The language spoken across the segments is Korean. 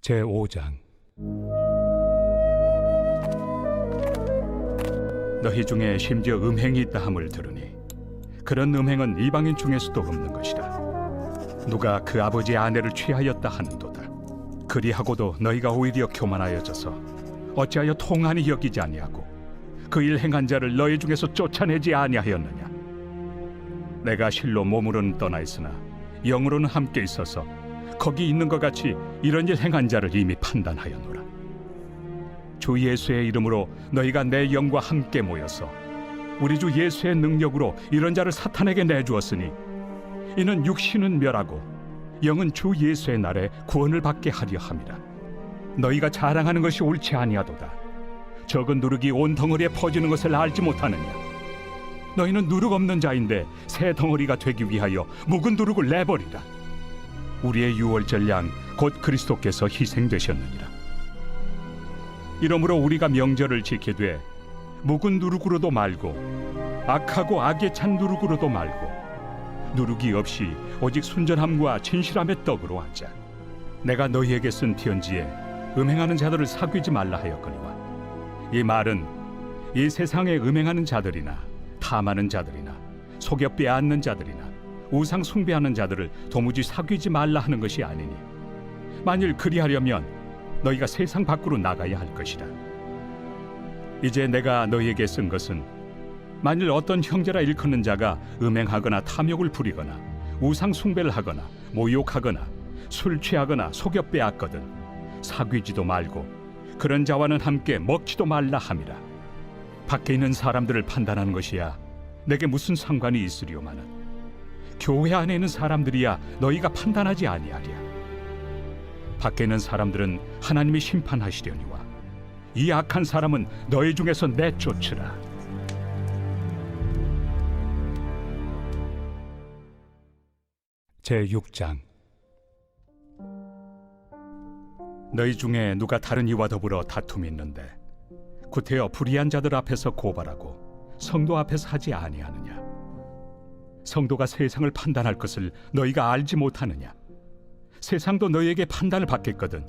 제5장. 너희 중에 심지어 음행이 있다 함을 들으니 그런 음행은 이방인 중에서도 없는 것이라. 누가 그 아버지의 아내를 취하였다 하는도다. 그리하고도 너희가 오히려 교만하여져서 어찌하여 통한이 여기지 아니하고 그 일 행한 자를 너희 중에서 쫓아내지 아니하였느냐. 내가 실로 몸으로는 떠나 있으나 영으로는 함께 있어서 거기 있는 것 같이 이런 일 행한 자를 이미 판단하였노라. 주 예수의 이름으로 너희가 내 영과 함께 모여서 우리 주 예수의 능력으로 이런 자를 사탄에게 내주었으니 이는 육신은 멸하고 영은 주 예수의 날에 구원을 받게 하려 함이라. 너희가 자랑하는 것이 옳지 아니하도다. 적은 누룩이 온 덩어리에 퍼지는 것을 알지 못하느냐. 너희는 누룩 없는 자인데 새 덩어리가 되기 위하여 묵은 누룩을 내버리라. 우리의 유월절 양 곧 그리스도께서 희생되셨느니라. 이러므로 우리가 명절을 지키되 묵은 누룩으로도 말고 악하고 악에 찬 누룩으로도 말고 누룩이 없이 오직 순전함과 진실함의 떡으로 하자. 내가 너희에게 쓴 편지에 음행하는 자들을 사귀지 말라 하였거니와 이 말은 이 세상에 음행하는 자들이나 탐하는 자들이나 속여 빼앗는 자들이나 우상 숭배하는 자들을 도무지 사귀지 말라 하는 것이 아니니 만일 그리하려면 너희가 세상 밖으로 나가야 할 것이라. 이제 내가 너희에게 쓴 것은 만일 어떤 형제라 일컫는 자가 음행하거나 탐욕을 부리거나 우상 숭배를 하거나 모욕하거나 술 취하거나 속여 빼앗거든 사귀지도 말고 그런 자와는 함께 먹지도 말라 함이라. 밖에 있는 사람들을 판단하는 것이야 내게 무슨 상관이 있으리오마는 교회 안에 있는 사람들이야 너희가 판단하지 아니하랴. 밖에 있는 사람들은 하나님이 심판하시려니와 이 악한 사람은 너희 중에서 내쫓으라. 제6장. 너희 중에 누가 다른 이와 더불어 다툼이 있는데 구태여 불의한 자들 앞에서 고발하고 성도 앞에서 하지 아니하느냐. 성도가 세상을 판단할 것을 너희가 알지 못하느냐. 세상도 너희에게 판단을 받겠거든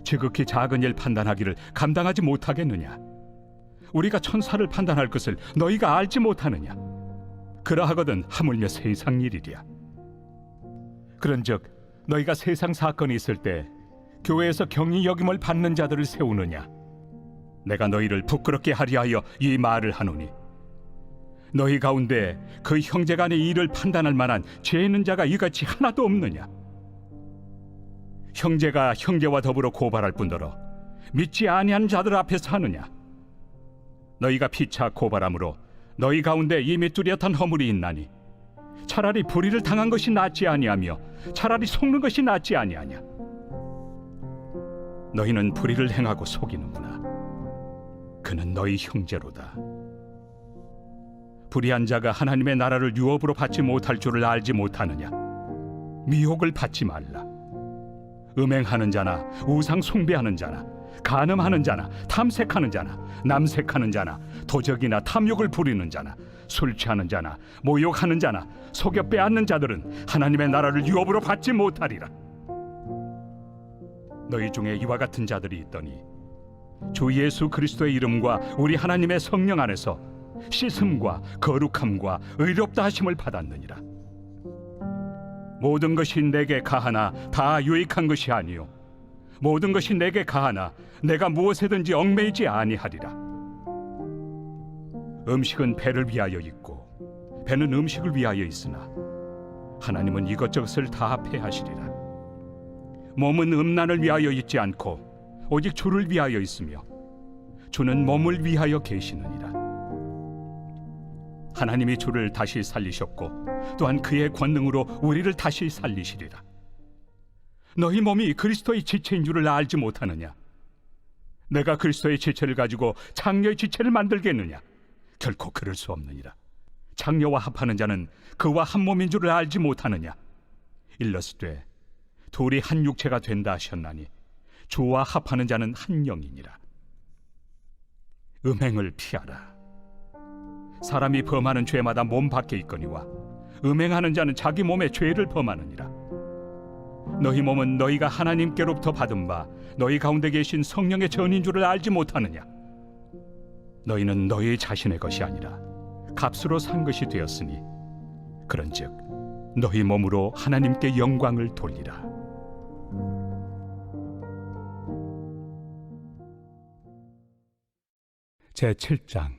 지극히 작은 일 판단하기를 감당하지 못하겠느냐. 우리가 천사를 판단할 것을 너희가 알지 못하느냐. 그러하거든 하물며 세상 일이랴. 그런즉 너희가 세상 사건이 있을 때 교회에서 경히 여김을 받는 자들을 세우느냐. 내가 너희를 부끄럽게 하려 하여 이 말을 하노니 너희 가운데 그 형제 간의 일을 판단할 만한 죄 있는 자가 이같이 하나도 없느냐. 형제가 형제와 더불어 고발할 뿐더러 믿지 아니한 자들 앞에서 하느냐. 너희가 피차 고발함으로 너희 가운데 이미 뚜렷한 허물이 있나니 차라리 불의를 당한 것이 낫지 아니하며 차라리 속는 것이 낫지 아니하냐. 너희는 불의를 행하고 속이는구나. 그는 너희 형제로다. 불의한 자가 하나님의 나라를 유업으로 받지 못할 줄을 알지 못하느냐. 미혹을 받지 말라. 음행하는 자나 우상 숭배하는 자나 간음하는 자나 탐색하는 자나 남색하는 자나 도적이나 탐욕을 부리는 자나 술 취하는 자나 모욕하는 자나 속여 빼앗는 자들은 하나님의 나라를 유업으로 받지 못하리라. 너희 중에 이와 같은 자들이 있더니 주 예수 그리스도의 이름과 우리 하나님의 성령 안에서 씻음과 거룩함과 의롭다 하심을 받았느니라. 모든 것이 내게 가하나 다 유익한 것이 아니요 모든 것이 내게 가하나 내가 무엇에든지 얽매이지 아니하리라. 음식은 배를 위하여 있고 배는 음식을 위하여 있으나 하나님은 이것저것을 다 폐하시리라. 몸은 음란을 위하여 있지 않고 오직 주를 위하여 있으며 주는 몸을 위하여 계시느니라. 하나님이 주를 다시 살리셨고 또한 그의 권능으로 우리를 다시 살리시리라. 너희 몸이 그리스도의 지체인 줄을 알지 못하느냐. 내가 그리스도의 지체를 가지고 장녀의 지체를 만들겠느냐. 결코 그럴 수 없느니라. 장녀와 합하는 자는 그와 한 몸인 줄을 알지 못하느냐. 일러스되 둘이 한 육체가 된다 하셨나니 주와 합하는 자는 한 영이니라. 음행을 피하라. 사람이 범하는 죄마다 몸 밖에 있거니와 음행하는 자는 자기 몸에 죄를 범하느니라. 너희 몸은 너희가 하나님께로부터 받은 바 너희 가운데 계신 성령의 전인 줄을 알지 못하느냐? 너희는 너희 자신의 것이 아니라 값으로 산 것이 되었으니 그런즉 너희 몸으로 하나님께 영광을 돌리라. 제7장.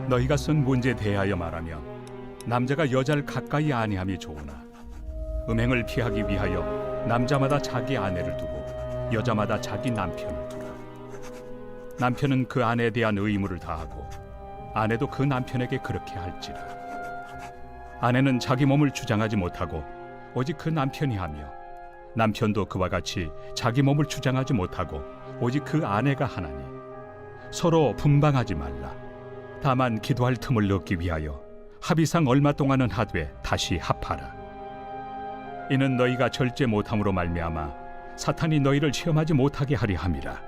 너희가 쓴 문제에 대하여 말하면 남자가 여자를 가까이 아니함이 좋으나 음행을 피하기 위하여 남자마다 자기 아내를 두고 여자마다 자기 남편을 두라. 남편은 그 아내에 대한 의무를 다하고 아내도 그 남편에게 그렇게 할지라. 아내는 자기 몸을 주장하지 못하고 오직 그 남편이 하며 남편도 그와 같이 자기 몸을 주장하지 못하고 오직 그 아내가 하나니 서로 분방하지 말라. 다만 기도할 틈을 얻기 위하여 합의상 얼마 동안은 하되 다시 합하라. 이는 너희가 절제 못함으로 말미암아 사탄이 너희를 시험하지 못하게 하려 함이라.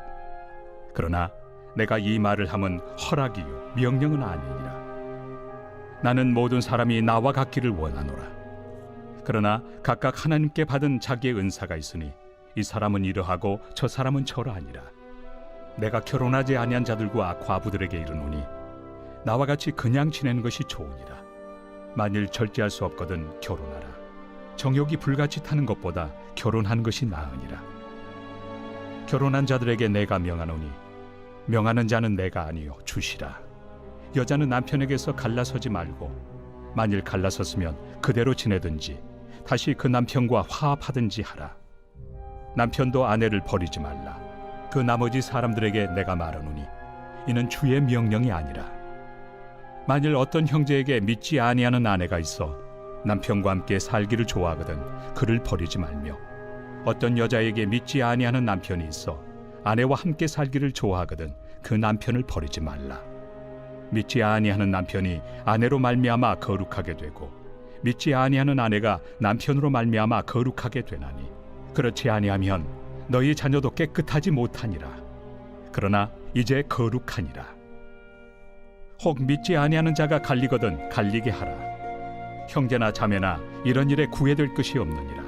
그러나 내가 이 말을 함은 허락이요 명령은 아니니라. 나는 모든 사람이 나와 같기를 원하노라. 그러나 각각 하나님께 받은 자기의 은사가 있으니 이 사람은 이러하고 저 사람은 저러하니라. 내가 결혼하지 아니한 자들과 과부들에게 이르노니 나와 같이 그냥 지내는 것이 좋으니라. 만일 절제할 수 없거든 결혼하라. 정욕이 불같이 타는 것보다 결혼하는 것이 나으니라. 결혼한 자들에게 내가 명하노니 명하는 자는 내가 아니요 주시라. 여자는 남편에게서 갈라서지 말고 만일 갈라섰으면 그대로 지내든지 다시 그 남편과 화합하든지 하라. 남편도 아내를 버리지 말라. 그 나머지 사람들에게 내가 말하노니 이는 주의 명령이 아니라. 만일 어떤 형제에게 믿지 아니하는 아내가 있어 남편과 함께 살기를 좋아하거든 그를 버리지 말며 어떤 여자에게 믿지 아니하는 남편이 있어 아내와 함께 살기를 좋아하거든 그 남편을 버리지 말라. 믿지 아니하는 남편이 아내로 말미암아 거룩하게 되고 믿지 아니하는 아내가 남편으로 말미암아 거룩하게 되나니 그렇지 아니하면 너희 자녀도 깨끗하지 못하니라. 그러나 이제 거룩하니라. 혹 믿지 아니하는 자가 갈리거든 갈리게 하라. 형제나 자매나 이런 일에 구애될 것이 없느니라.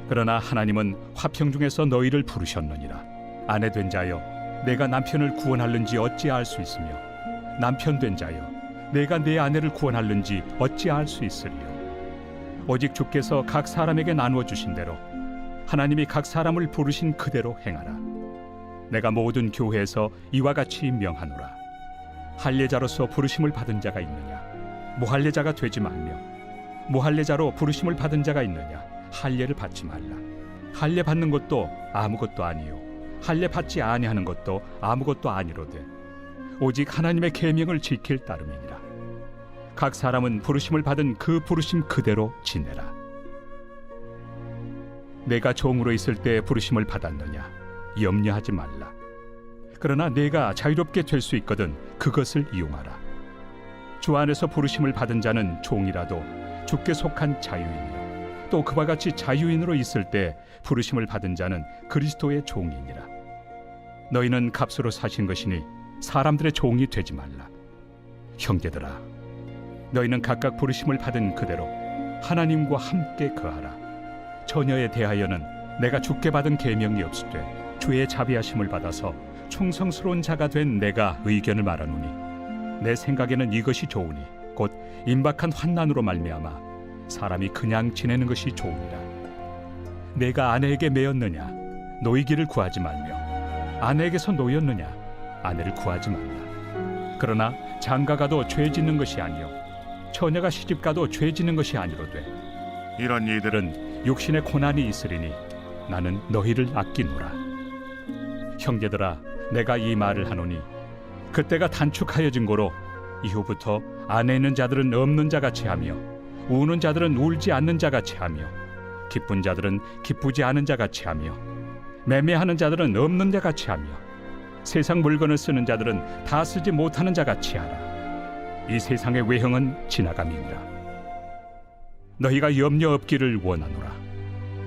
그러나 하나님은 화평 중에서 너희를 부르셨느니라. 아내 된 자여 내가 남편을 구원할는지 어찌 알 수 있으며 남편 된 자여 내가 내 아내를 구원할는지 어찌 알 수 있으리요. 오직 주께서 각 사람에게 나누어 주신 대로 하나님이 각 사람을 부르신 그대로 행하라. 내가 모든 교회에서 이와 같이 명하노라. 할례자로서 부르심을 받은 자가 있느냐? 무할례자가 되지 말며 무할례자로 부르심을 받은 자가 있느냐? 할례를 받지 말라. 할례 받는 것도 아무것도 아니요 할례 받지 아니하는 것도 아무것도 아니로되 오직 하나님의 계명을 지킬 따름이니라. 각 사람은 부르심을 받은 그 부르심 그대로 지내라. 내가 종으로 있을 때 부르심을 받았느냐? 염려하지 말라. 그러나 내가 자유롭게 될 수 있거든 그것을 이용하라. 주 안에서 부르심을 받은 자는 종이라도 주께 속한 자유인이요 또 그와 같이 자유인으로 있을 때 부르심을 받은 자는 그리스도의 종이니라. 너희는 값으로 사신 것이니 사람들의 종이 되지 말라. 형제들아 너희는 각각 부르심을 받은 그대로 하나님과 함께 거하라. 처녀에 대하여는 내가 주께 받은 계명이 없으되 주의 자비하심을 받아서 충성스러운 자가 된 내가 의견을 말하노니 내 생각에는 이것이 좋으니 곧 임박한 환난으로 말미암아 사람이 그냥 지내는 것이 좋으니라. 내가 아내에게 매였느냐? 노이기를 구하지 말며 아내에게서 노였느냐? 아내를 구하지 말라. 그러나 장가가도 죄 짓는 것이 아니요 처녀가 시집가도 죄 짓는 것이 아니로되 이런 이들은 육신의 고난이 있으리니 나는 너희를 아끼노라. 형제들아 내가 이 말을 하노니 그때가 단축하여진 고로 이후부터 안에 있는 자들은 없는 자같이 하며 우는 자들은 울지 않는 자같이 하며 기쁜 자들은 기쁘지 않은 자같이 하며 매매하는 자들은 없는 자같이 하며 세상 물건을 쓰는 자들은 다 쓰지 못하는 자같이 하라. 이 세상의 외형은 지나감이니라. 너희가 염려 없기를 원하노라.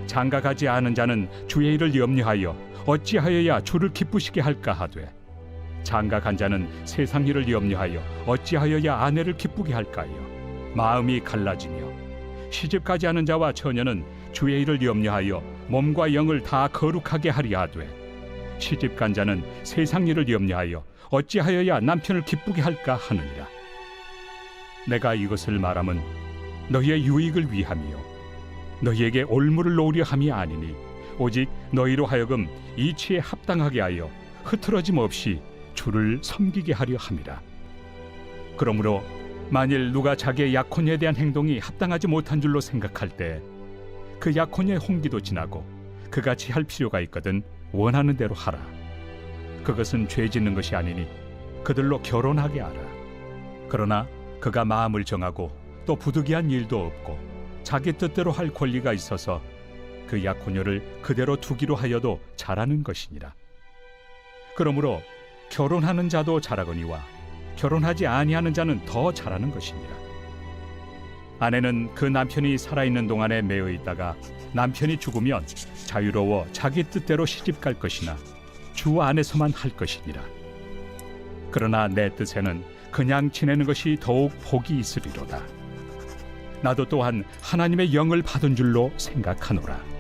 장가가지 않은 자는 주의 일을 염려하여 어찌하여야 주를 기쁘시게 할까 하되 장가간 자는 세상 일을 염려하여 어찌하여야 아내를 기쁘게 할까요? 마음이 갈라지며 시집가지 않은 자와 처녀는 주의 일을 염려하여 몸과 영을 다 거룩하게 하리 하되 시집간 자는 세상 일을 염려하여 어찌하여야 남편을 기쁘게 할까 하느니라. 내가 이것을 말함은 너희의 유익을 위함이요 너희에게 올무를 놓으려 함이 아니니 오직 너희로 하여금 이치에 합당하게 하여 흐트러짐 없이 주를 섬기게 하려 함이라. 그러므로 만일 누가 자기의 약혼에 대한 행동이 합당하지 못한 줄로 생각할 때 그 약혼의 홍기도 지나고 그같이 할 필요가 있거든 원하는 대로 하라. 그것은 죄 짓는 것이 아니니 그들로 결혼하게 하라. 그러나 그가 마음을 정하고 또 부득이한 일도 없고 자기 뜻대로 할 권리가 있어서 그 약혼녀를 그대로 두기로 하여도 잘하는 것이니라. 그러므로 결혼하는 자도 잘하거니와 결혼하지 아니하는 자는 더 잘하는 것이니라. 아내는 그 남편이 살아있는 동안에 매여 있다가 남편이 죽으면 자유로워 자기 뜻대로 시집갈 것이나 주 안에서만 할 것이니라. 그러나 내 뜻에는 그냥 지내는 것이 더욱 복이 있으리로다. 나도 또한 하나님의 영을 받은 줄로 생각하노라.